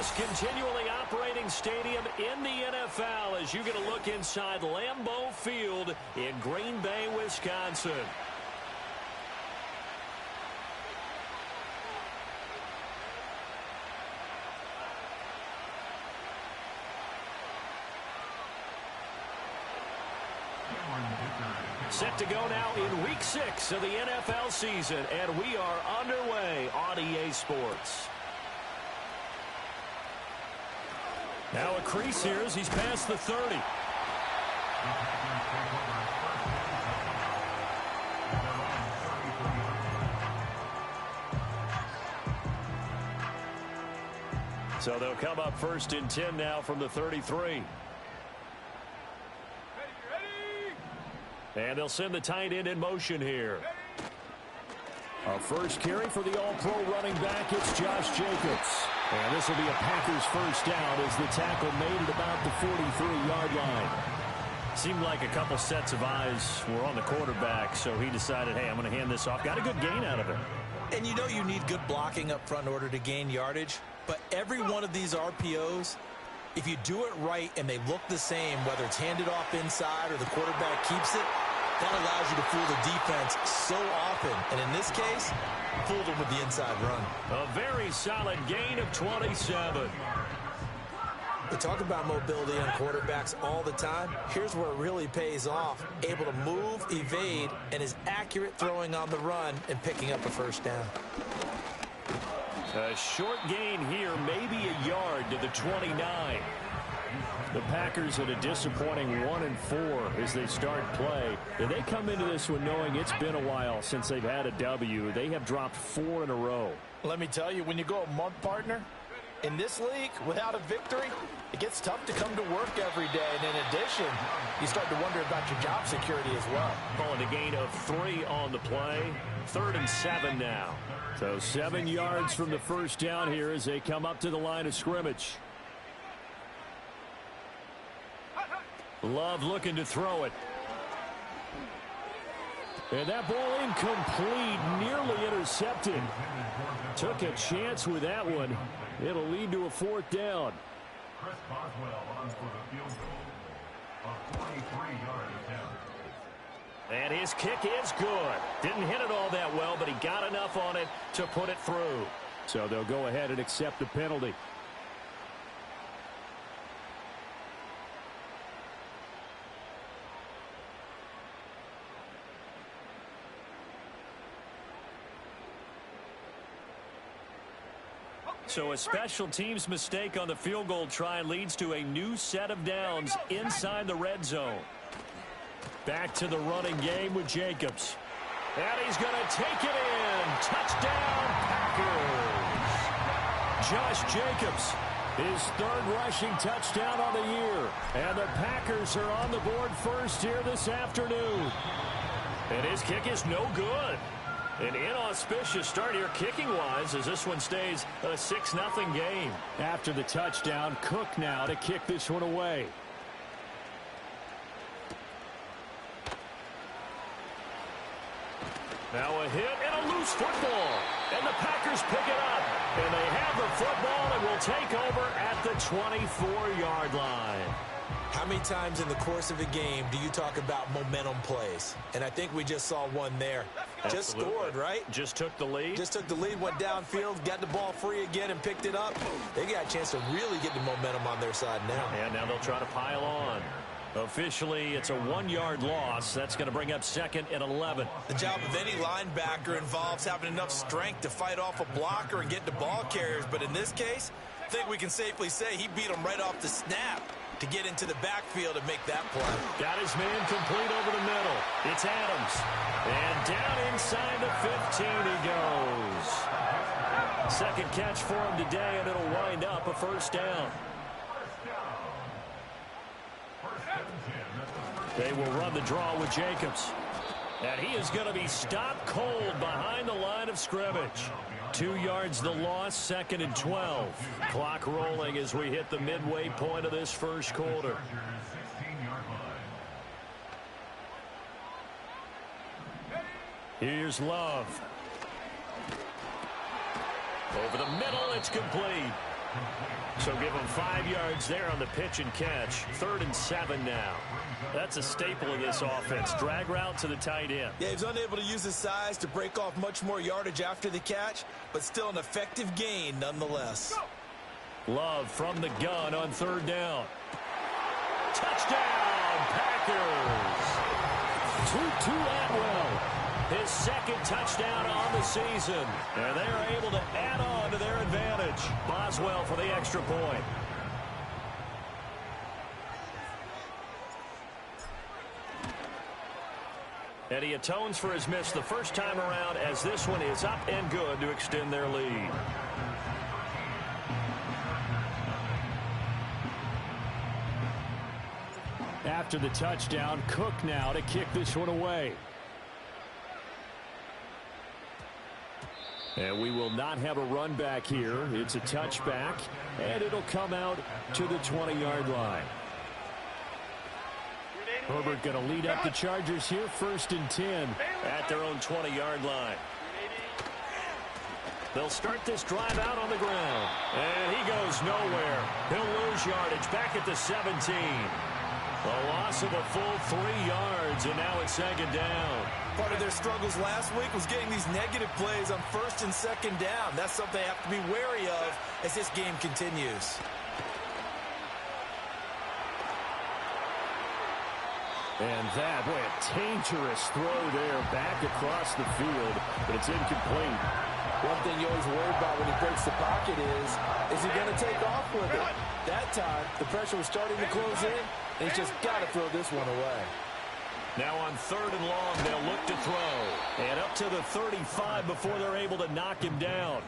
most continually operating stadium in the NFL as you get a look inside Lambeau Field in Green Bay, Wisconsin. Set to go now in Week 6 of the NFL season, and we are underway on EA Sports. Now a crease here as he's past the 30. So they'll come up 1st and 10 now from the 33. And they'll send the tight end in motion here. Our first carry for the all-pro running back, it's Josh Jacobs. And this will be a Packers first down as the tackle made at about the 43-yard line. Seemed like a couple sets of eyes were on the quarterback, so he decided, hey, I'm going to hand this off. Got a good gain out of it. And you know you need good blocking up front in order to gain yardage, but every one of these RPOs, if you do it right and they look the same, whether it's handed off inside or the quarterback keeps it, that allows you to fool the defense so often. And in this case, fooled them with the inside run. A very solid gain of 27. We talk about mobility on quarterbacks all the time. Here's where it really pays off. Able to move, evade, and is accurate throwing on the run and picking up a first down. A short gain here, maybe a yard to the 29. The Packers at a disappointing 1-4 as they start play. And they come into this one knowing it's been a while since they've had a W. They have dropped 4 in a row. Let me tell you, when you go a month, partner, in this league, without a victory, it gets tough to come to work every day. And in addition, you start to wonder about your job security as well. Calling a gain of 3 on the play. 3rd and 7 now. So 7 yards from the first down here as they come up to the line of scrimmage. Love looking to throw it. And that ball incomplete, nearly intercepted. Took a chance with that one. It'll lead to a 4th down. Chris Boswell on for the field goal. A 43-yard attempt. And his kick is good. Didn't hit it all that well, but he got enough on it to put it through. So they'll go ahead and accept the penalty. So a special teams mistake on the field goal try leads to a new set of downs inside the red zone. Back to the running game with Jacobs. And he's going to take it in. Touchdown, Packers. Josh Jacobs, his 3rd rushing touchdown on the year. And the Packers are on the board first here this afternoon. And his kick is no good. An inauspicious start here kicking-wise as this one stays a 6-0 game. After the touchdown, Cook now to kick this one away. Now a hit and a loose football. And the Packers pick it up. And they have the football and will take over at the 24-yard line. How many times in the course of a game do you talk about momentum plays? And I think we just saw one there. Absolutely. Just scored, right? Just took the lead. Just took the lead, went downfield, got the ball free again and picked it up. They got a chance to really get the momentum on their side now. And now they'll try to pile on. Officially, it's a 1-yard loss. That's going to bring up 2nd and 11. The job of any linebacker involves having enough strength to fight off a blocker and get the ball carriers. But in this case, I think we can safely say he beat him right off the snap to get into the backfield and make that play. Got his man complete over the middle. It's Adams. And down inside the 15 he goes. 2nd catch for him today, and it'll wind up a first down. They will run the draw with Jacobs. And he is going to be stopped cold behind the line of scrimmage. 2 yards the loss, 2nd and 12. Clock rolling as we hit the midway point of this first quarter. Here's Love. Over the middle, it's complete. So give him 5 yards there on the pitch and catch. 3rd and 7 now. That's a staple of this offense. Drag route to the tight end. Yeah, he was unable to use his size to break off much more yardage after the catch, but still an effective gain nonetheless. Love from the gun on 3rd down. Touchdown, Packers. Tutu Atwell, his 2nd touchdown on the season. And they are able to add on to their advantage. Boswell for the extra point. And he atones for his miss the first time around, as this one is up and good to extend their lead. After the touchdown, Cook now to kick this one away. And we will not have a run back here. It's a touchback, and it'll come out to the 20-yard line. Herbert going to lead up the Chargers here, 1st and 10 at their own 20-yard line. They'll start this drive out on the ground. And he goes nowhere. He'll lose yardage back at the 17. A loss of a full 3 yards, and now it's 2nd down. Part of their struggles last week was getting these negative plays on 1st and 2nd down. That's something they have to be wary of as this game continues. And that, boy, a dangerous throw there back across the field, but it's incomplete. One thing you always worry about when he breaks the pocket is he going to take off with it? That time, the pressure was starting to close in, and he's just got to throw this one away. Now on 3rd and long, they'll look to throw. And up to the 35 before they're able to knock him down.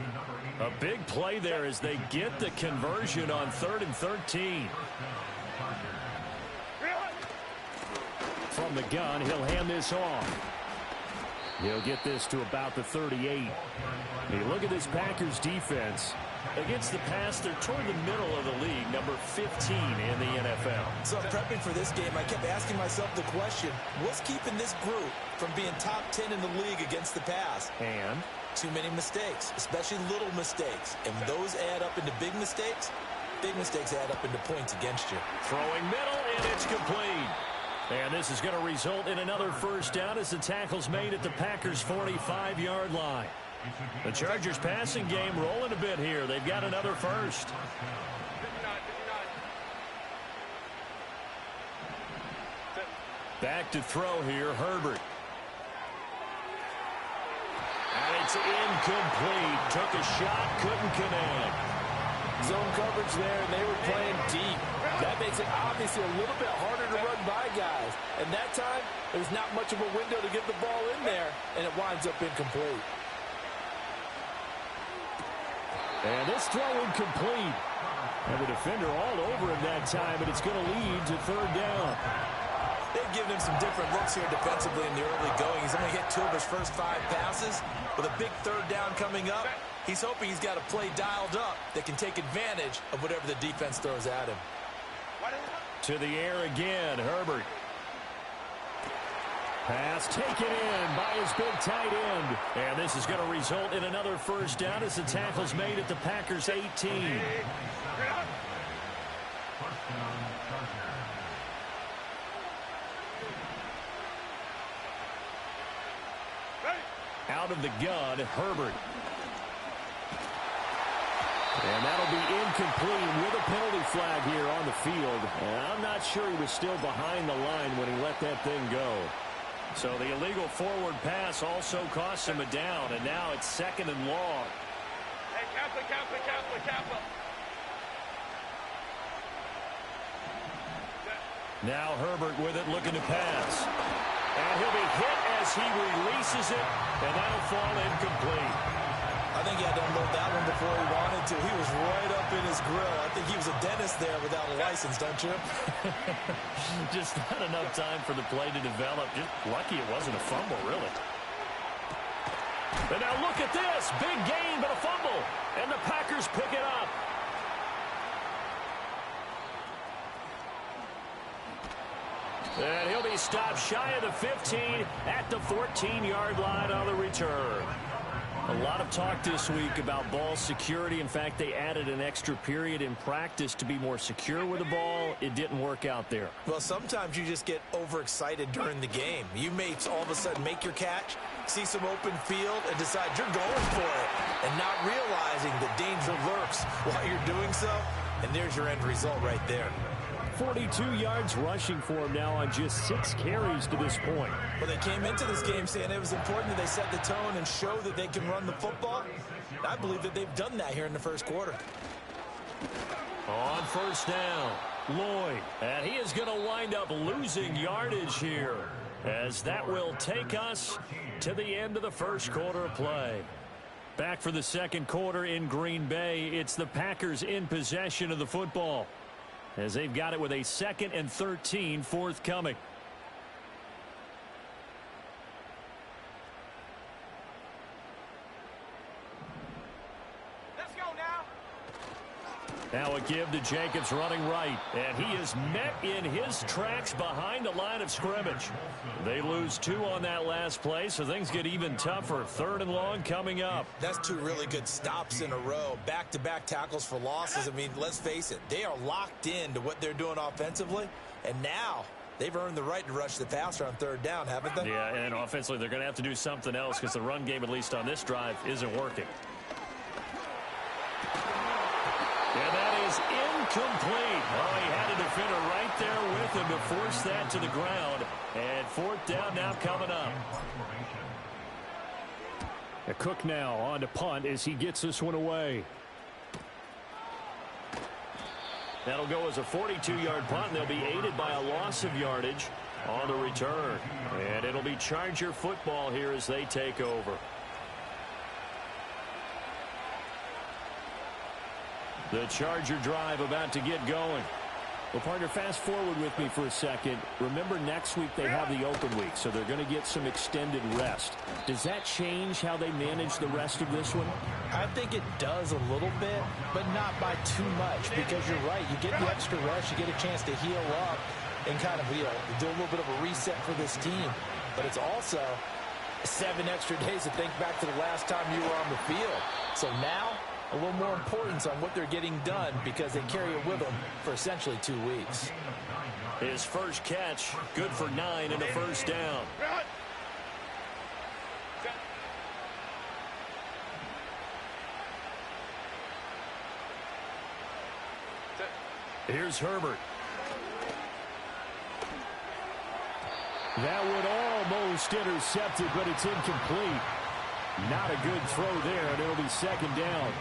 A big play there as they get the conversion on 3rd and 13. From the gun, he'll hand this off. He'll get this to about the 38. Hey, look at this Packers defense. Against the pass, they're toward the middle of the league, number 15 in the NFL. So prepping for this game, I kept asking myself the question, what's keeping this group from being top 10 in the league against the pass? And? Too many mistakes, especially little mistakes. And those add up into big mistakes add up into points against you. Throwing middle, and it's complete. And this is going to result in another 1st down as the tackle's made at the Packers' 45-yard line. The Chargers passing game rolling a bit here. They've got another 1st. Back to throw here, Herbert. And it's incomplete. Took a shot, couldn't connect. Zone coverage there, and they were playing deep. That makes it obviously a little bit harder to run by guys. And that time, there's not much of a window to get the ball in there, and it winds up incomplete. And this throw incomplete. And the defender all over him that time, but it's going to lead to 3rd down. They've given him some different looks here defensively in the early going. He's only hit 2 of his first 5 passes. With a big 3rd down coming up, he's hoping he's got a play dialed up that can take advantage of whatever the defense throws at him. To the air again, Herbert. Pass taken in by his big tight end. And this is going to result in another 1st down as the tackle's made at the Packers' 18. Out of the gun, Herbert. And that'll be incomplete with a penalty flag here on the field. And I'm not sure he was still behind the line when he let that thing go. So the illegal forward pass also cost him a down, and now it's 2nd and long. Hey, Kappa. Now Herbert with it, looking to pass. And he'll be hit as he releases it, and that'll fall incomplete. I think he had to unload that one before he wanted to. He was right up in his grill. I think he was a dentist there without a license, don't you? Just not enough time for the play to develop. Just lucky it wasn't a fumble, really. And now look at this. Big gain, but a fumble. And the Packers pick it up. And he'll be stopped shy of the 15 at the 14-yard line on the return. A lot of talk this week about ball security. In fact, they added an extra period in practice to be more secure with the ball. It didn't work out there. Well, sometimes you just get overexcited during the game. You may all of a sudden make your catch, see some open field, and decide you're going for it, and not realizing that danger lurks while you're doing so. And there's your end result right there. 42 yards rushing for him now on just 6 carries to this point. Well, they came into this game saying it was important that they set the tone and show that they can run the football. And I believe that they've done that here in the first quarter. On first down, Lloyd. And he is going to wind up losing yardage here, as that will take us to the end of the first quarter of play. Back for the second quarter in Green Bay. It's the Packers in possession of the football, as they've got it with a 2nd and 13 forthcoming. Let's go now. Now a give to Jacobs running right, and he is met in his tracks behind the line of scrimmage. They lose 2 on that last play, so things get even tougher. 3rd and long coming up. That's 2 really good stops in a row. Back-to-back tackles for losses. I mean, let's face it, they are locked into what they're doing offensively, and now they've earned the right to rush the passer on 3rd down, haven't they? Yeah, and offensively they're going to have to do something else because the run game, at least on this drive, isn't working. And that is incomplete. Oh, he had a defender right there with him to force that to the ground. And 4th down now coming up. A Cook now on to punt as he gets this one away. That'll go as a 42-yard punt. They'll be aided by a loss of yardage on the return. And it'll be Charger football here as they take over. The Charger drive about to get going. Well, partner, fast forward with me for a second. Remember, next week they have the open week, so they're going to get some extended rest. Does that change how they manage the rest of this one? I think it does a little bit, but not by too much, because you're right. You get the extra rest, you get a chance to heal up and kind of do a little bit of a reset for this team. But it's also 7 extra days to think back to the last time you were on the field. So now, a little more importance on what they're getting done, because they carry it with them for essentially 2 weeks. His first catch, good for 9 and a first down. Here's Herbert. That would almost intercepted, but it's incomplete. Not a good throw there, and it'll be 2nd down.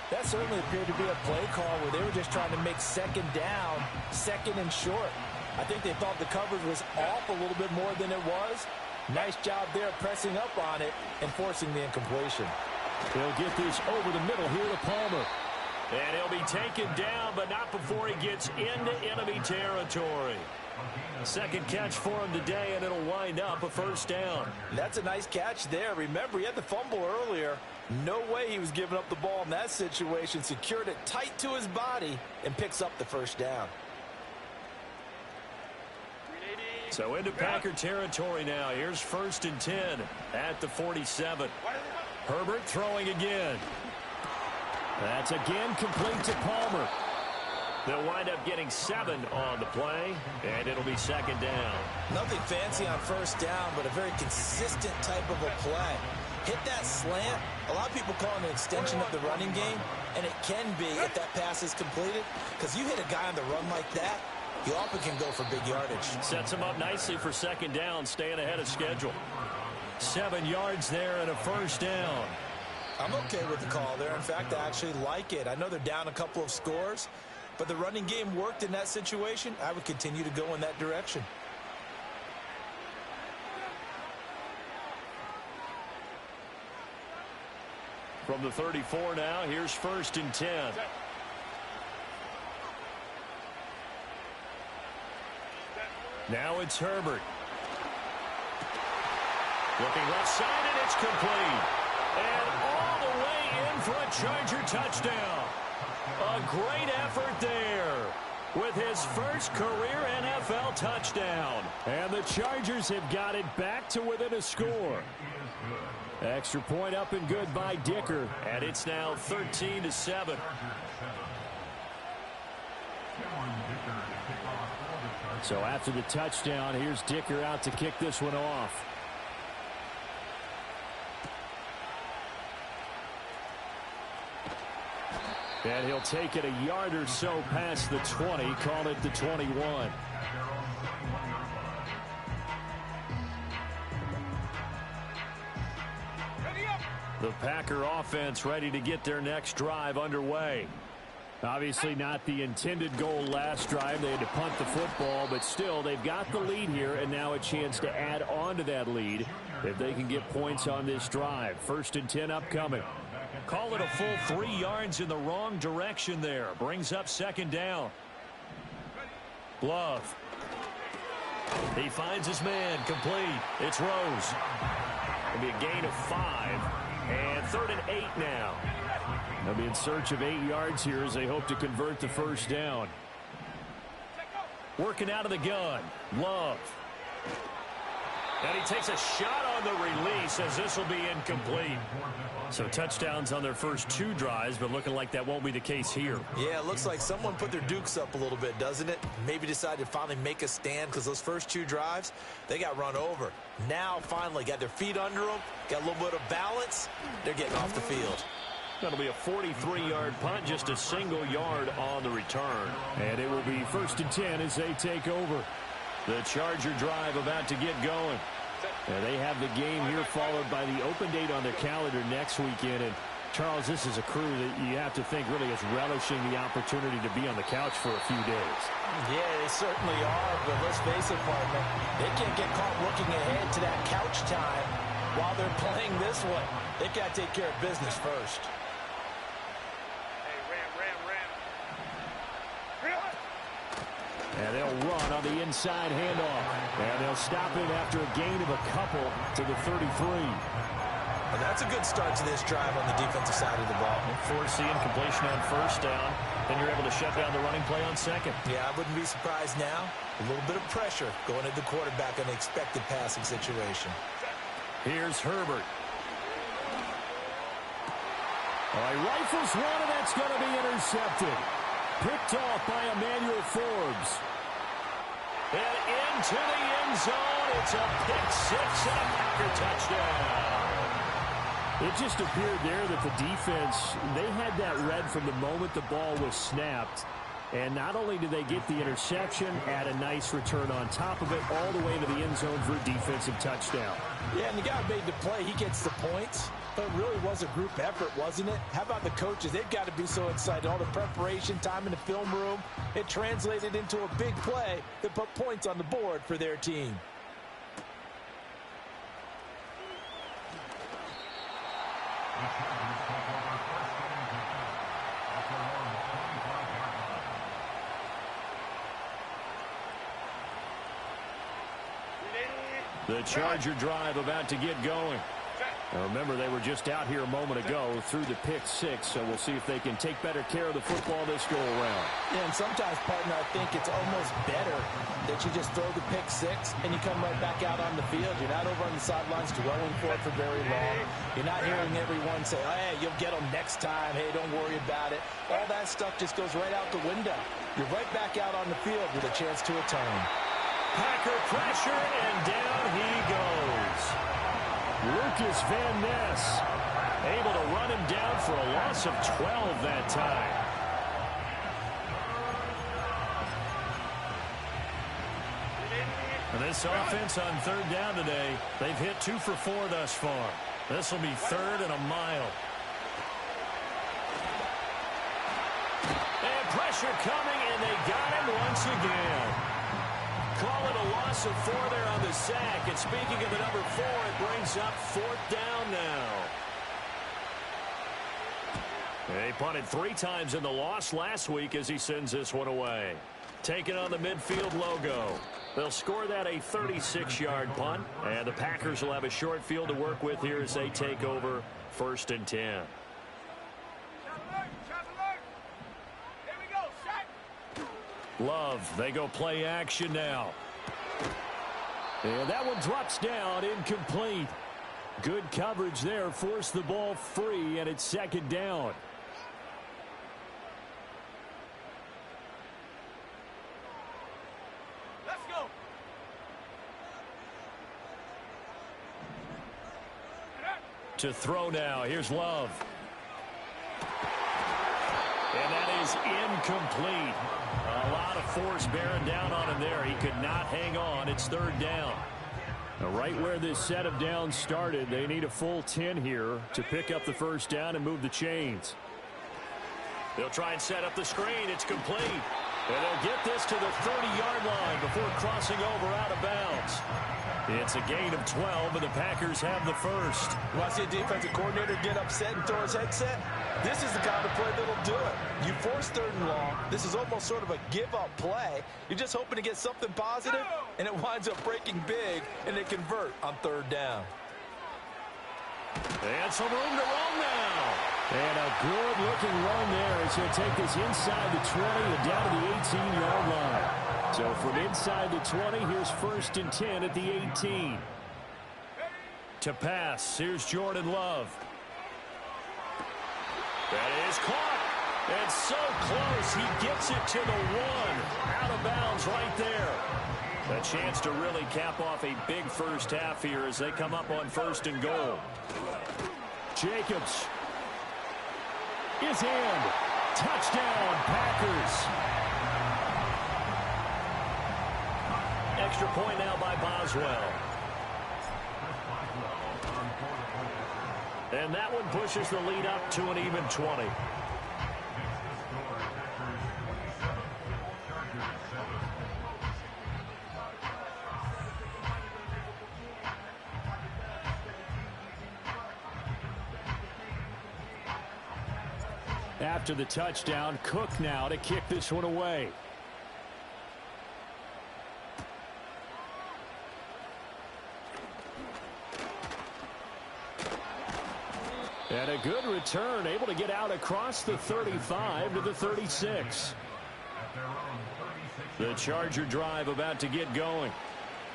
That certainly appeared to be a play call where they were just trying to make 2nd down, 2nd and short. I think they thought the coverage was off a little bit more than it was. Nice job there pressing up on it and forcing the incompletion. They'll get this over the middle here to Palmer. And he'll be taken down, but not before he gets into enemy territory. 2nd catch for him today, and it'll wind up a first down. That's a nice catch there. Remember, he had the fumble earlier. No way he was giving up the ball in that situation. Secured it tight to his body and picks up the first down. So into Packer territory now. Here's 1st and 10 at the 47. Herbert throwing again. That's again complete to Palmer. They'll wind up getting 7 on the play, and it'll be 2nd down. Nothing fancy on first down, but a very consistent type of a play. Hit that slant. A lot of people call it an extension of the running game, and it can be if that pass is completed, because you hit a guy on the run like that, he often can go for big yardage. Sets him up nicely for 2nd down, staying ahead of schedule. 7 yards there and a first down. I'm okay with the call there. In fact, I actually like it. I know they're down a couple of scores, but the running game worked in that situation. I would continue to go in that direction. From the 34 now, here's 1st and 10. Now it's Herbert. Looking left side, and it's complete. And all the way in for a Charger touchdown. A great effort there with his first career NFL touchdown. And the Chargers have got it back to within a score. Extra point up and good by Dicker. And it's now 13-7. So after the touchdown, here's Dicker out to kick this one off. And he'll take it a yard or so past the 20, call it the 21. The Packer offense ready to get their next drive underway. Obviously not the intended goal last drive. They had to punt the football, but still they've got the lead here and now a chance to add on to that lead if they can get points on this drive. 1st and 10 upcoming. Call it a full 3 yards in the wrong direction there. Brings up 2nd down. Love. He finds his man. Complete. It's Rose. It'll be a gain of 5. And 3rd and 8 now. They'll be in search of 8 yards here as they hope to convert the 1st down. Working out of the gun. Love. And he takes a shot on the release as this will be incomplete. So touchdowns on their first 2 drives, but looking like that won't be the case here. Yeah, it looks like someone put their dukes up a little bit, doesn't it? Maybe decided to finally make a stand because those first 2 drives, they got run over. Now finally got their feet under them, got a little bit of balance. They're getting off the field. That'll be a 43-yard punt, just a single yard on the return. And it will be 1st and 10 as they take over. The Charger drive about to get going. And they have the game here followed by the open date on their calendar next weekend. And Charles, this is a crew that you have to think really is relishing the opportunity to be on the couch for a few days. Yeah, they certainly are, but let's face it, partner, they can't get caught looking ahead to that couch time while they're playing this one. They've got to take care of business first. And they'll run on the inside handoff. And they'll stop him after a gain of a couple to the 33. And that's a good start to this drive on the defensive side of the ball. Force the incompletion on 1st down. Then you're able to shut down the running play on 2nd. Yeah, I wouldn't be surprised now. A little bit of pressure going at the quarterback on the expected passing situation. Here's Herbert. All right, rifles one, and that's going to be intercepted. Picked off by Emmanuel Forbes. And into the end zone. It's a pick 6 and a Packer touchdown. It just appeared there that the defense, they had that read from the moment the ball was snapped. And not only did they get the interception, add a nice return on top of it, all the way to the end zone for a defensive touchdown. Yeah, and the guy made the play. He gets the points. But it really was a group effort, wasn't it? How about the coaches? They've got to be so excited. All the preparation, time in the film room, it translated into a big play that put points on the board for their team. The Charger drive about to get going. Now remember, they were just out here a moment ago through the pick 6, so we'll see if they can take better care of the football this go-around. Yeah, and sometimes, partner, I think it's almost better that you just throw the pick 6 and you come right back out on the field. You're not over on the sidelines dwelling for it for very long. You're not hearing everyone say, oh, hey, you'll get them next time. Hey, don't worry about it. All that stuff just goes right out the window. You're right back out on the field with a chance to atone. Packer pressure, and down he goes. Lucas Van Ness able to run him down for a loss of 12 that time. And this offense on 3rd down today, they've hit 2 for 4 thus far. This will be 3rd and a mile. And pressure coming, and they got him once again. Call it a loss of 4 there on the sack. And speaking of the number 4, it brings up 4th down now. They punted 3 times in the loss last week as he sends this one away. Taking on the midfield logo. They'll score that a 36-yard punt. And the Packers will have a short field to work with here as they take over 1st and 10. Love, they go play action now. And that one drops down, incomplete. Good coverage there. Forced the ball free, and it's second down. Let's go. To throw now. Here's Love. And that is incomplete. A lot of force bearing down on him there. He could not hang on. It's third down. Now, right where this set of downs started, they need a full 10 here to pick up the first down and move the chains. They'll try and set up the screen. It's complete. And they'll get this to the 30-yard line before crossing over out of bounds. It's a gain of 12, and the Packers have the first. You want to see a defensive coordinator get upset and throw his headset? This is the kind of play that'll do it. You force third and long. This is almost sort of a give-up play. You're just hoping to get something positive, and it winds up breaking big, and they convert on third down. And some room to run now. And a good-looking run there as he'll take this inside the 20 and down to the 18-yard line. So from inside the 20, here's first and 10 at the 18. To pass, here's Jordan Love. That is caught. And so close, he gets it to the 1. Out of bounds right there. A chance to really cap off a big first half here as they come up on first and goal. Jacobs is in. Touchdown, Packers. Extra point now by Boswell. And that one pushes the lead up to an even 20. After the touchdown, Cook now to kick this one away. And a good return, able to get out across the 35 to the 36. The Charger drive about to get going.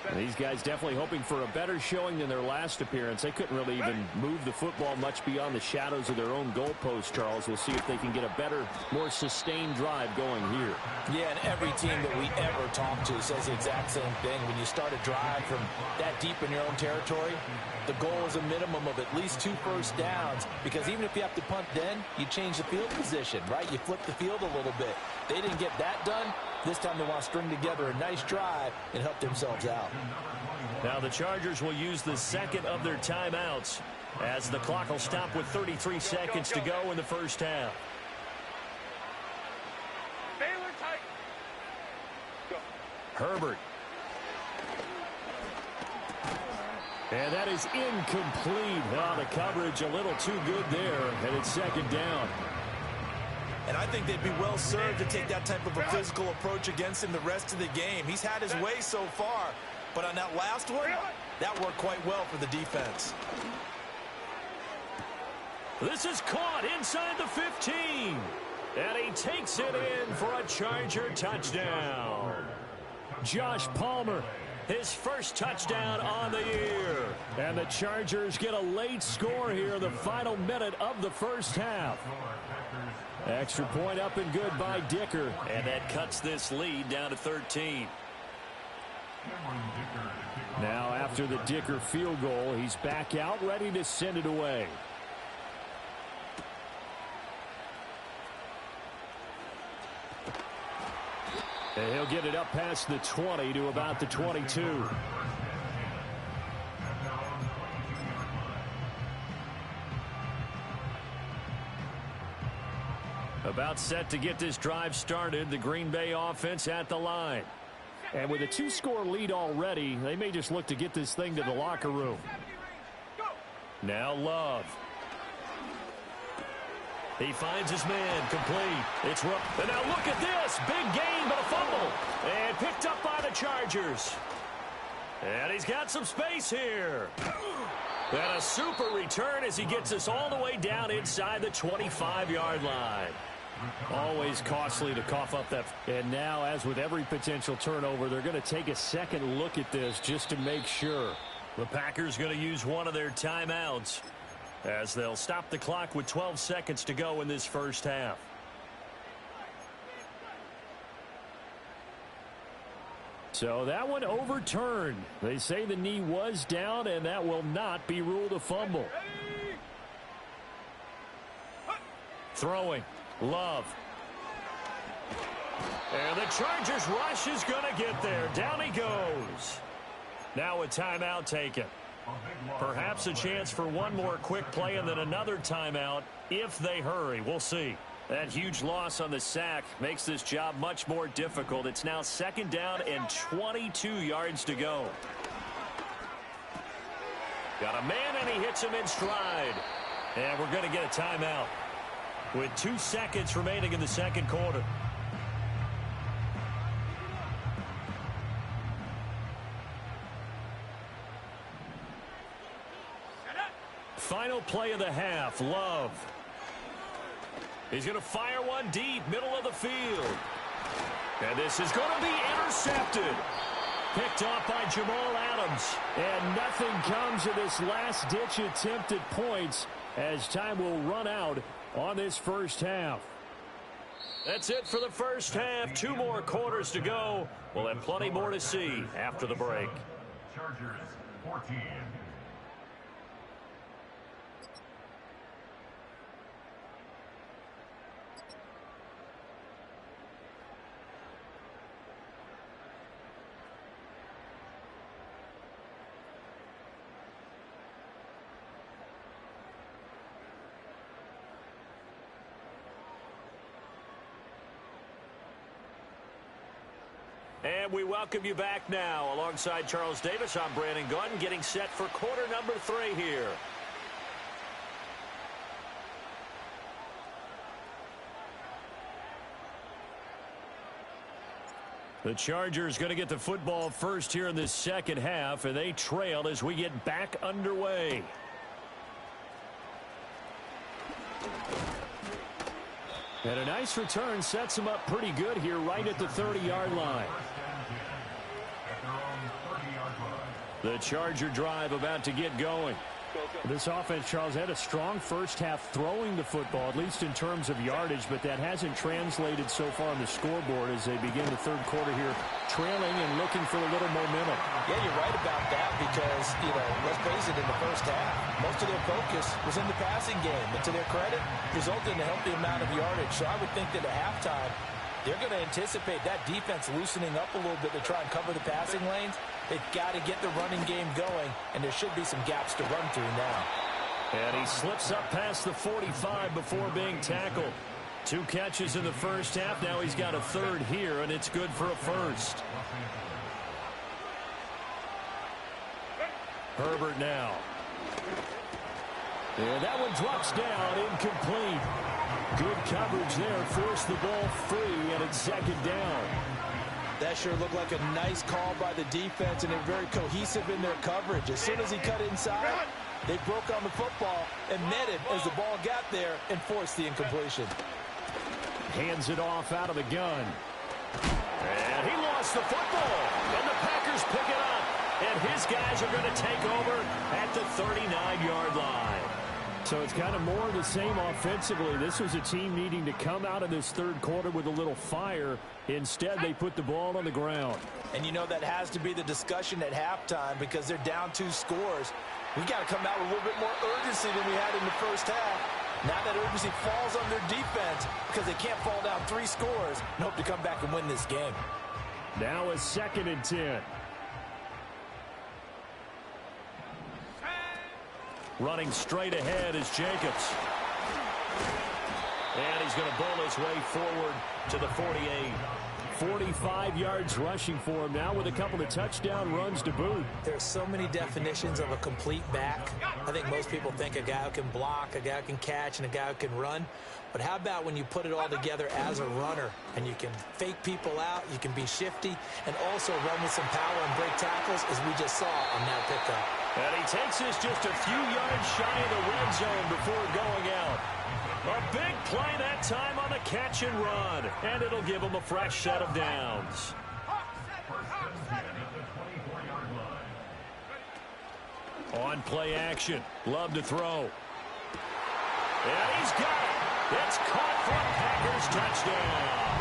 And these guys definitely hoping for a better showing than their last appearance. They couldn't really even move the football much beyond the shadows of their own goalpost, Charles. We'll see if they can get a better, more sustained drive going here. Yeah, and every team that we ever talk to says the exact same thing. When you start a drive from that deep in your own territory, the goal is a minimum of at least 2 first downs, because even if you have to punt then, you change the field position, right? You flip the field a little bit. They didn't get that done. This time they want to string together a nice drive and help themselves out. Now the Chargers will use the second of their timeouts as the clock will stop with 33 seconds to go in the first half. Baylor tight. Go. Herbert. And that is incomplete. Oh, the coverage a little too good there, and it's second down. And I think they'd be well served to take that type of a physical approach against him the rest of the game. He's had his way so far, but on that last one, that worked quite well for the defense. This is caught inside the 15. And he takes it in for a Charger touchdown. Josh Palmer, his first touchdown on the year. And the Chargers get a late score here, the final minute of the first half. Extra point up and good by Dicker. And that cuts this lead down to 13. Now after the Dicker field goal, he's back out ready to send it away. And he'll get it up past the 20 to about the 22. About set to get this drive started, the Green Bay offense at the line. And with a 2-score lead already, they may just look to get this thing to the locker room. Now Love. He finds his man, complete. It's rough. And now look at this. Big gain, but a fumble. And picked up by the Chargers. And he's got some space here. And a super return as he gets us all the way down inside the 25-yard line. Always costly to cough up that. And now, as with every potential turnover, they're going to take a second look at this just to make sure. The Packers going to use one of their timeouts as they'll stop the clock with 12 seconds to go in this first half. So that one overturned. They say the knee was down, and that will not be ruled a fumble. Throwing. Love. And the Chargers rush is going to get there. Down he goes. Now a timeout taken. Perhaps a chance for one more quick play and then another timeout if they hurry. We'll see. That huge loss on the sack makes this job much more difficult. It's now 2nd down and 22 yards to go. Got a man, and he hits him in stride. And we're going to get a timeout with 2 seconds remaining in the second quarter. Final play of the half. Love. He's going to fire one deep, middle of the field. And this is going to be intercepted. Picked off by Jamal Adams. And nothing comes of this last-ditch attempt at points as time will run out on this first half. That's it for the first half. 2 more quarters to go. We'll have plenty more to see after the break. Chargers 14. And we welcome you back now. Alongside Charles Davis, I'm Brandon Gunn, getting set for quarter number 3 here. The Chargers going to get the football first here in this second half, and they trail as we get back underway. And a nice return sets them up pretty good here right at the 30-yard line. The Charger drive about to get going. This offense, Charles, had a strong first half throwing the football, at least in terms of yardage, but that hasn't translated so far on the scoreboard as they begin the third quarter here, trailing and looking for a little momentum. Yeah, you're right about that because, let's face it, in the first half, most of their focus was in the passing game. And to their credit, resulted in a healthy amount of yardage. So I would think that at halftime, they're going to anticipate that defense loosening up a little bit to try and cover the passing lanes. They've got to get the running game going, and there should be some gaps to run through now. And he slips up past the 45 before being tackled. 2 catches in the first half. Now he's got a third here, and it's good for a first. Herbert now. And that one drops down, incomplete. Good coverage there, forced the ball free, and it's 2nd down. That sure looked like a nice call by the defense, and they're very cohesive in their coverage. As soon as he cut inside, they broke on the football and met it as the ball got there and forced the incompletion. Hands it off out of the gun. And he lost the football, and the Packers pick it up. And his guys are going to take over at the 39-yard line. So it's kind of more of the same offensively. This was a team needing to come out of this third quarter with a little fire. Instead, they put the ball on the ground. And that has to be the discussion at halftime because they're down 2 scores. We got to come out with a little bit more urgency than we had in the first half. Now that urgency falls on their defense because they can't fall down 3 scores and hope to come back and win this game. Now a 2nd and 10. Running straight ahead is Jacobs. And he's going to bowl his way forward to the 48. 45 yards rushing for him now with a couple of touchdown runs to boot. There's so many definitions of a complete back. I think most people think a guy who can block, a guy who can catch, and a guy who can run. But how about when you put it all together as a runner and you can fake people out, you can be shifty, and also run with some power and break tackles as we just saw on that pickup. And he takes this just a few yards shy of the red zone before going out. A big play that time on the catch and run, and it'll give him a fresh set of downs. On play action. Love to throw. And he's got it. It's caught for a Packers touchdown.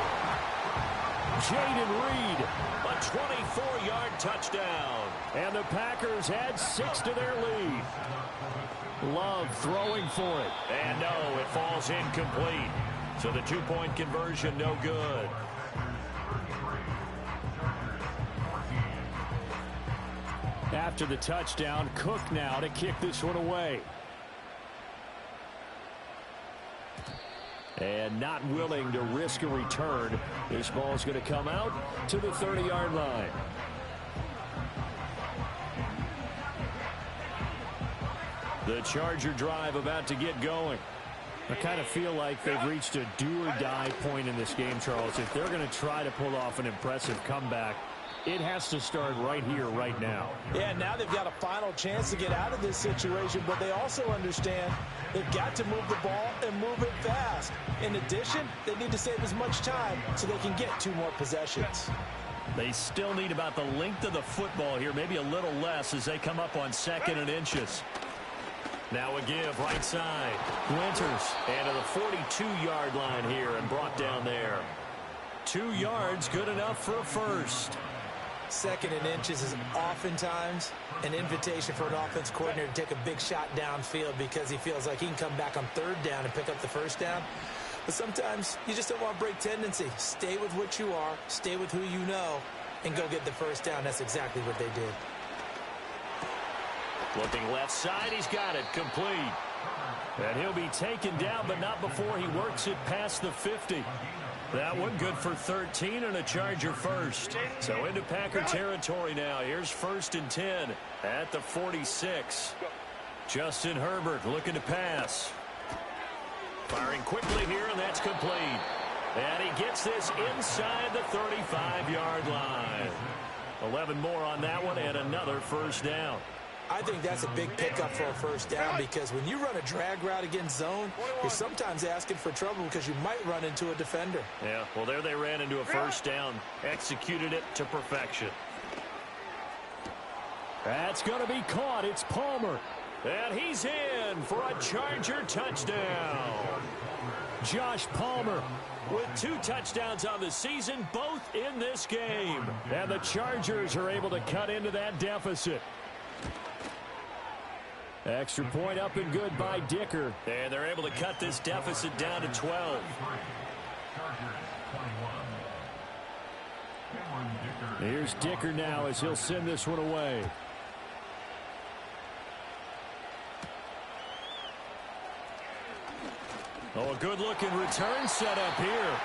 Jaden Reed, a 24-yard touchdown. And the Packers add 6 to their lead. Love throwing for it. And no, it falls incomplete. So the 2-point conversion, no good. After the touchdown, Cook now to kick this one away. And not willing to risk a return. This ball's going to come out to the 30-yard line. The Charger drive about to get going. I kind of feel like they've reached a do-or-die point in this game, Charles. If they're going to try to pull off an impressive comeback, it has to start right here, right now. Yeah, now they've got a final chance to get out of this situation, but they also understand they've got to move the ball and move it fast. In addition, they need to save as much time so they can get 2 more possessions. They still need about the length of the football here, maybe a little less as they come up on 2nd and inches. Now a give right side. Winters and to the 42-yard line here and brought down there. 2 yards, good enough for a first. 2nd and inches is oftentimes an invitation for an offense coordinator to take a big shot downfield because he feels like he can come back on 3rd down and pick up the first down. But sometimes you just don't want to break tendency. Stay with what you are, stay with who you know, and go get the first down. That's exactly what they did. Looking left side, he's got it, complete. And he'll be taken down, but not before he works it past the 50. That one good for 13 and a Charger first. So into Packer territory now. Here's 1st and 10 at the 46. Justin Herbert looking to pass. Firing quickly here, and that's complete. And he gets this inside the 35-yard line. 11 more on that one and another first down. I think that's a big pickup for a first down because when you run a drag route against zone, you're sometimes asking for trouble because you might run into a defender. Yeah, well, there they ran into a first down. Executed it to perfection. That's going to be caught. It's Palmer. And he's in for a Charger touchdown. Josh Palmer with 2 touchdowns on the season, both in this game. And the Chargers are able to cut into that deficit. Extra point up and good by Dicker. And they're able to cut this deficit down to 12. Here's Dicker now as he'll send this one away. Oh, a good-looking return set up here.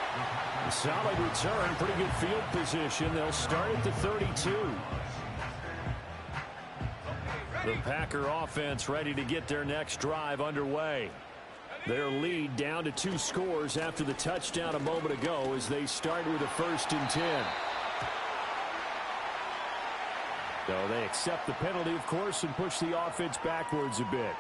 A solid return, pretty good field position. They'll start at the 32. The Packer offense ready to get their next drive underway. Their lead down to 2 scores after the touchdown a moment ago as they start with a 1st and 10. So they accept the penalty, of course, and push the offense backwards a bit.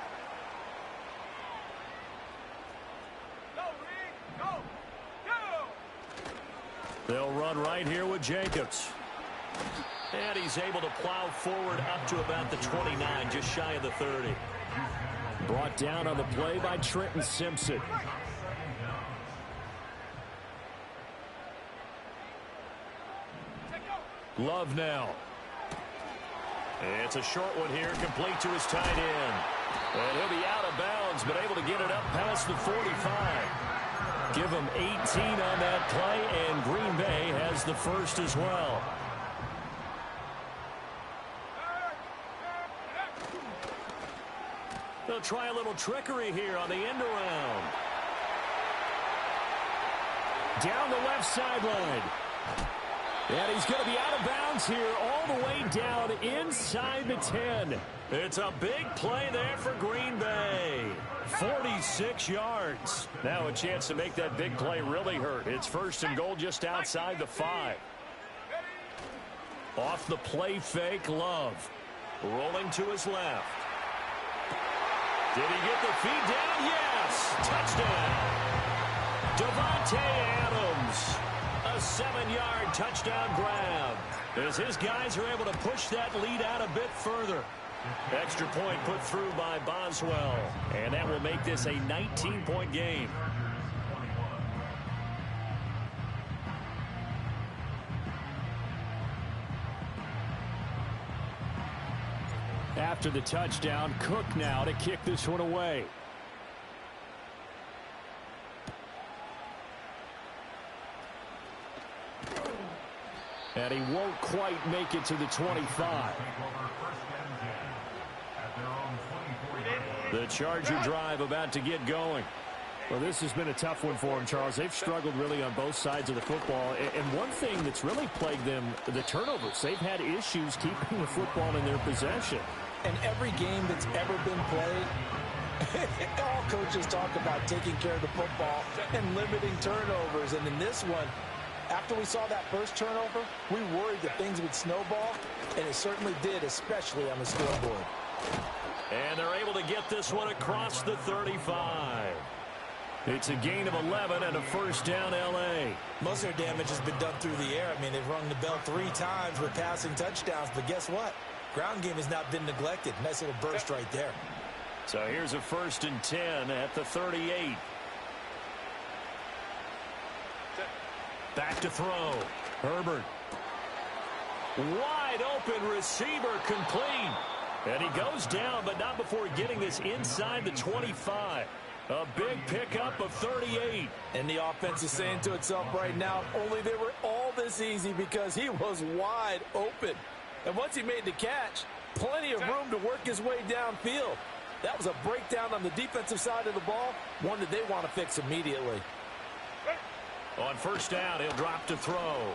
They'll run right here with Jacobs. And he's able to plow forward up to about the 29, just shy of the 30. Brought down on the play by Trenton Simpson. Love now. It's a short one here, complete to his tight end. And he'll be out of bounds, but able to get it up past the 45. Give him 18 on that play, and Green Bay has the first as well. They'll try a little trickery here on the end around. Down the left sideline. And he's going to be out of bounds here all the way down inside the 10. It's a big play there for Green Bay. 46 yards. Now a chance to make that big play really hurt. It's 1st and goal just outside the 5. Off the play fake, Love. Rolling to his left. Did he get the feed down? Yes! Touchdown! Devontae Adams. A 7-yard touchdown grab. As his guys are able to push that lead out a bit further. Extra point put through by Boswell. And that will make this a 19-point game. After the touchdown, Cook now to kick this one away. And he won't quite make it to the 25. The Charger drive about to get going. Well, this has been a tough one for them, Charles. They've struggled really on both sides of the football. And one thing that's really plagued them, the turnovers. They've had issues keeping the football in their possession. And every game that's ever been played, all coaches talk about taking care of the football and limiting turnovers. And in this one, after we saw that first turnover, we worried that things would snowball, and it certainly did, especially on the scoreboard. And they're able to get this one across the 35. It's a gain of 11 and a first down, L.A. Most of their damage has been done through the air. I mean, they've rung the bell 3 times with passing touchdowns, but guess what? Ground game has not been neglected. Nice little burst right there. So here's a 1st and 10 at the 38. Back to throw. Herbert. Wide open receiver complete. And he goes down, but not before getting this inside the 25. A big pickup of 38. And the offense is saying to itself right now, only they were all this easy because he was wide open. And once he made the catch, plenty of room to work his way downfield. That was a breakdown on the defensive side of the ball, one that they want to fix immediately. On first down, he'll drop to throw.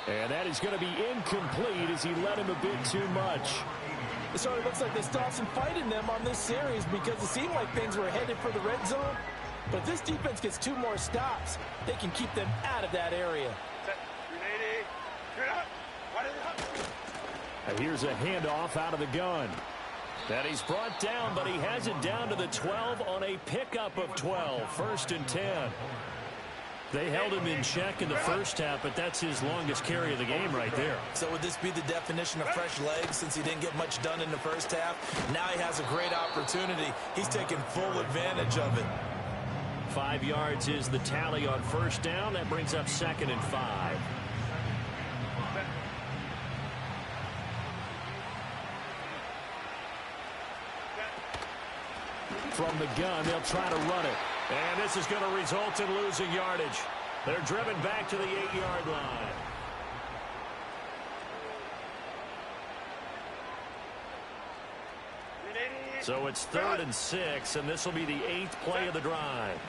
And that is going to be incomplete as he led him a bit too much. It certainly looks like they stopped some fight in them on this series because it seemed like things were headed for the red zone. But if this defense gets 2 more stops, they can keep them out of that area. And here's a handoff out of the gun. That he's brought down, but he has it down to the 12 on a pickup of 12. 1st and 10. They held him in check in the first half, but that's his longest carry of the game right there. So would this be the definition of fresh legs since he didn't get much done in the first half? Now he has a great opportunity. He's taking full advantage of it. 5 yards is the tally on first down. That brings up 2nd and 5. From the gun, they'll try to run it. And this is going to result in losing yardage. They're driven back to the 8-yard line. So it's 3rd and 6, and this will be the 8th play of the drive.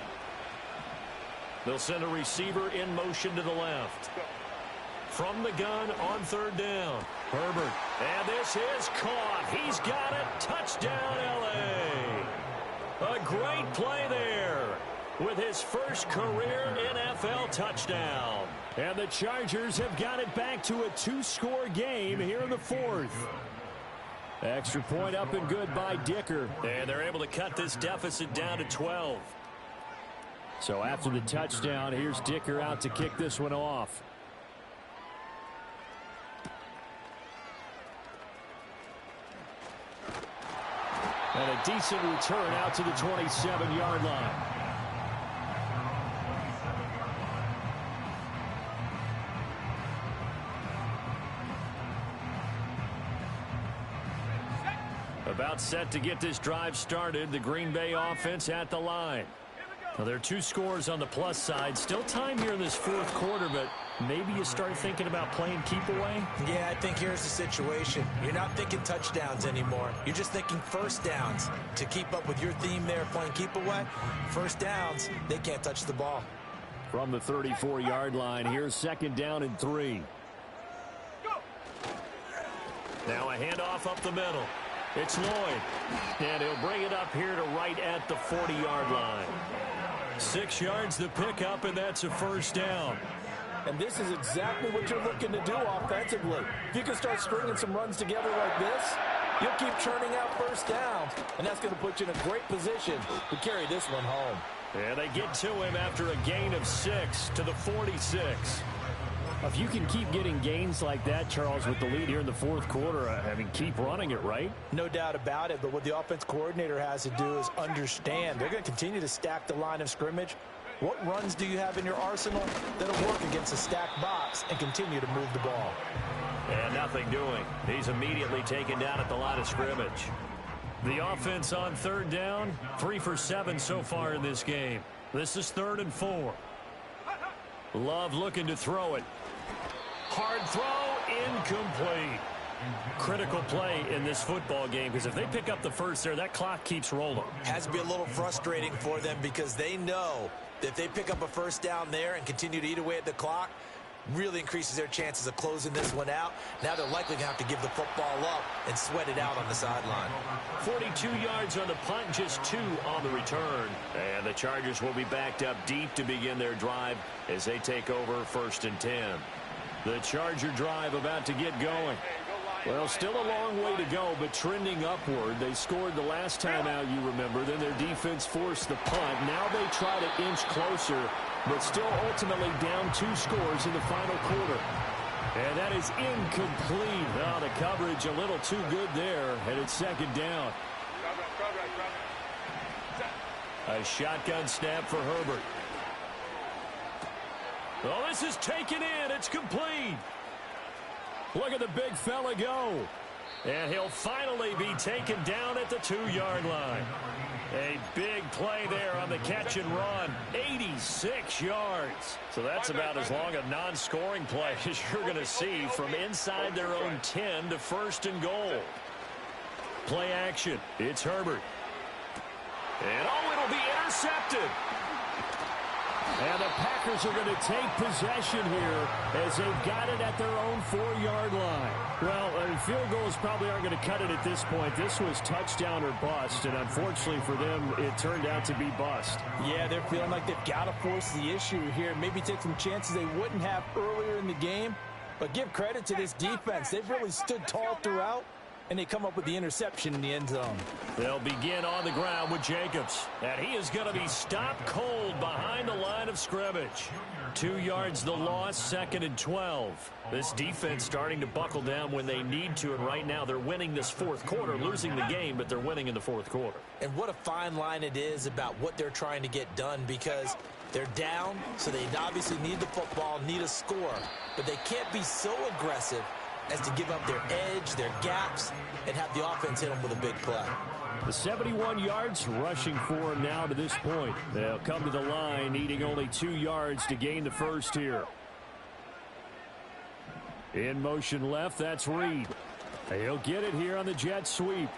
They'll send a receiver in motion to the left. From the gun on 3rd down. Herbert. And this is caught. He's got it. Touchdown, L.A. A great play there with his first career NFL touchdown. And the Chargers have got it back to a 2-score game here in the 4th. Extra point up and good by Dicker. And they're able to cut this deficit down to 12. So after the touchdown, here's Dicker out to kick this one off. And a decent return out to the 27-yard line. About set to get this drive started. The Green Bay offense at the line. Now, there are 2 scores on the plus side. Still time here in this 4th quarter, but maybe you start thinking about playing keep away? Yeah, I think here's the situation. You're not thinking touchdowns anymore. You're just thinking first downs. To keep up with your theme there, playing keep away, first downs, they can't touch the ball. From the 34-yard line, here's 2nd down and 3. Now a handoff up the middle. It's Lloyd. And he'll bring it up here to right at the 40-yard line. 6 yards the pickup, and that's a first down. And this is exactly what you're looking to do offensively. If you can start stringing some runs together like this, you'll keep churning out first downs, and that's going to put you in a great position to carry this one home. And they get to him after a gain of 6 to the 46. If you can keep getting gains like that, Charles, with the lead here in the fourth quarter, I mean, keep running it, right? No doubt about it, but what the offense coordinator has to do is understand. They're going to continue to stack the line of scrimmage. What runs do you have in your arsenal that'll work against a stacked box and continue to move the ball? And nothing doing. He's immediately taken down at the line of scrimmage. The offense on third down, 3 for 7 so far in this game. This is 3rd and 4. Love looking to throw it. Hard throw, incomplete. Critical play in this football game, because if they pick up the first there, that clock keeps rolling. Has to be a little frustrating for them because they know that if they pick up a first down there and continue to eat away at the clock, really increases their chances of closing this one out. Now they're likely going to have to give the football up and sweat it out on the sideline. 42 yards on the punt, just 2 on the return. And the Chargers will be backed up deep to begin their drive as they take over 1st and 10. The Charger drive about to get going. Well, still a long way to go, but trending upward. They scored the last time out, you remember. Then their defense forced the punt. Now they try to inch closer, but still ultimately down 2 scores in the final quarter. And that is incomplete. Oh, the coverage a little too good there, and it's 2nd down. A shotgun snap for Herbert. Oh, this is taken in. It's complete. Look at the big fella go. And he'll finally be taken down at the 2-yard line. A big play there on the catch and run. 86 yards. So that's about as long a non-scoring play as you're going to see from inside their own 10 to 1st and goal. Play action. It's Herbert. And oh, it'll be intercepted. And the Packers are going to take possession here as they've got it at their own 4-yard line. Well, field goals probably aren't going to cut it at this point. This was touchdown or bust, and unfortunately for them, it turned out to be bust. Yeah, they're feeling like they've got to force the issue here. Maybe take some chances they wouldn't have earlier in the game. But give credit to this defense. They've really stood tall throughout, and they come up with the interception in the end zone. They'll begin on the ground with Jacobs. And he is going to be stopped cold behind the line of scrimmage. 2 yards the loss, 2nd and 12. This defense starting to buckle down when they need to, and right now they're winning this 4th quarter, losing the game, but they're winning in the 4th quarter. And what a fine line it is about what they're trying to get done, because they're down, so they obviously need the football, need a score, but they can't be so aggressive as to give up their edge, their gaps, and have the offense hit them with a big play. The 71 yards rushing for them now to this point. They'll come to the line, needing only 2 yards to gain the first here. In motion left, that's Reed. He'll get it here on the jet sweep.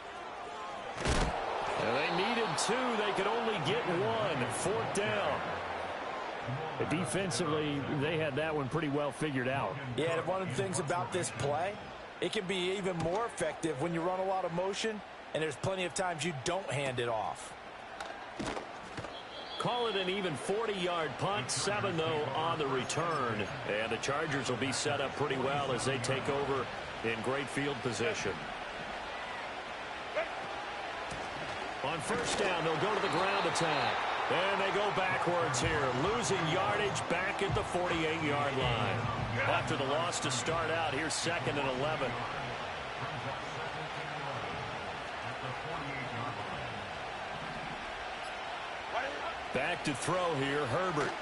And they needed 2. They could only get 1. 4th down. Defensively, they had that one pretty well figured out. Yeah, and one of the things about this play, it can be even more effective when you run a lot of motion, and there's plenty of times you don't hand it off. Call it an even 40-yard punt, 7, though, on the return. And the Chargers will be set up pretty well as they take over in great field position. On 1st down, they'll go to the ground attack. And they go backwards here, losing yardage back at the 48-yard line. After the loss to start out, here's 2nd and 11. Back to throw here, Herbert.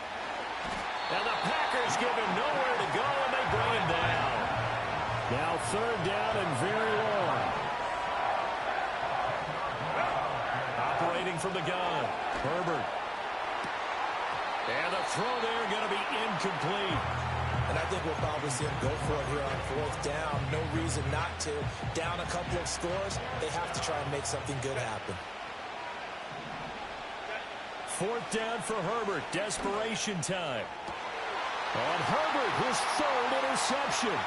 And the Packers give him nowhere to go, and they bring him down. Now 3rd down and very long. Operating from the gun, Herbert. And the throw there going to be incomplete. And I think we'll probably see him go for it here on 4th down. No reason not to. Down a couple of scores, they have to try and make something good happen. 4th down for Herbert. Desperation time. On Herbert, his 3rd interception.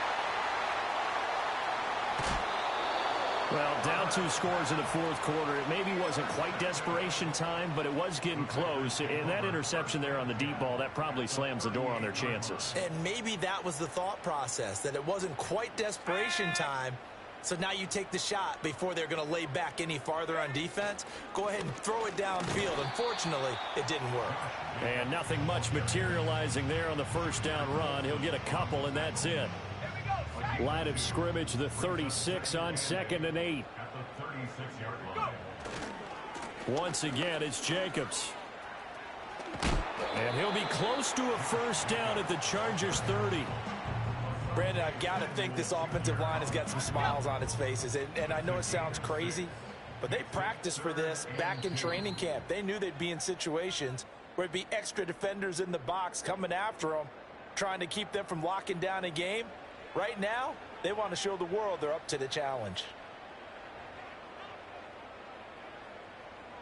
Well, down 2 scores in the 4th quarter. It maybe wasn't quite desperation time, but it was getting close. And that interception there on the deep ball, that probably slams the door on their chances. And maybe that was the thought process, that it wasn't quite desperation time, So now you take the shot before they're going to lay back any farther on defense. Go ahead and throw it downfield. Unfortunately, it didn't work. And nothing much materializing there on the first down run. He'll get a couple, and that's it. Line of scrimmage, the 36 on 2nd and 8. At the 36-yard line. Once again, it's Jacobs. And he'll be close to a first down at the Chargers 30. Brandon, I've got to think this offensive line has got some smiles on its faces. And I know it sounds crazy, but they practiced for this back in training camp. They knew they'd be in situations where it'd be extra defenders in the box coming after them, trying to keep them from locking down a game. Right now, they want to show the world they're up to the challenge.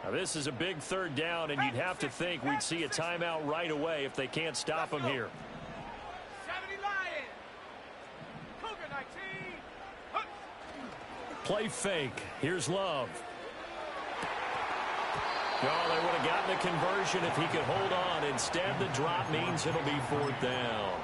Now, this is a big third down, and you'd have to think we'd see a timeout right away if they can't stop him here. 70 Lions. Cougar 19. Play fake. Here's Love. Oh, they would have gotten the conversion if he could hold on. Instead, the drop means it'll be 4th down.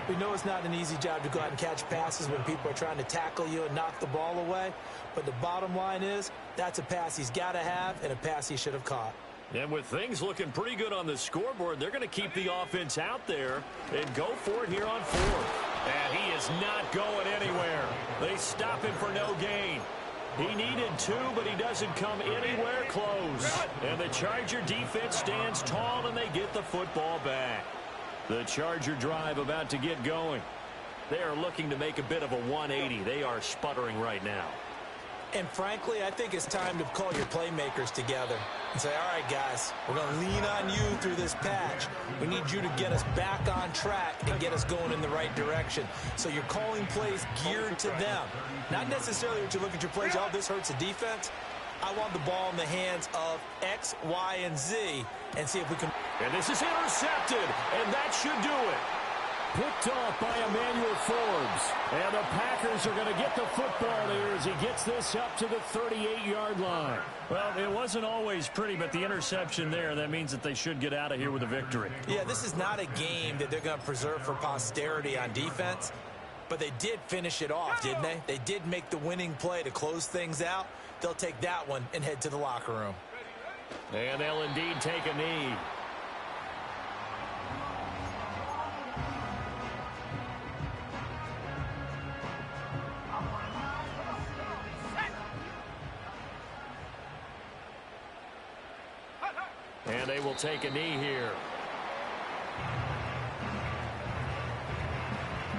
We know it's not an easy job to go out and catch passes when people are trying to tackle you and knock the ball away. But the bottom line is, that's a pass he's got to have and a pass he should have caught. And with things looking pretty good on the scoreboard, they're going to keep the offense out there and go for it here on 4th. And he is not going anywhere. They stop him for no gain. He needed 2, but he doesn't come anywhere close. And the Charger defense stands tall, and they get the football back. The Charger drive about to get going. They are looking to make a bit of a 180. They are sputtering right now. And frankly, I think it's time to call your playmakers together and say, all right, guys, we're going to lean on you through this patch. We need you to get us back on track and get us going in the right direction. So you're calling plays geared to them. Not necessarily that you look at your plays, oh, this hurts the defense. I want the ball in the hands of X, Y, and Z and see if we can. And this is intercepted, and that should do it. Picked off by Emmanuel Forbes. And the Packers are going to get the football here as he gets this up to the 38-yard line. Well, it wasn't always pretty, but the interception there, that means that they should get out of here with a victory. Yeah, this is not a game that they're going to preserve for posterity on defense, but they did finish it off, didn't they? They did make the winning play to close things out. They'll take that one and head to the locker room. And they'll indeed take a knee. And they will take a knee here.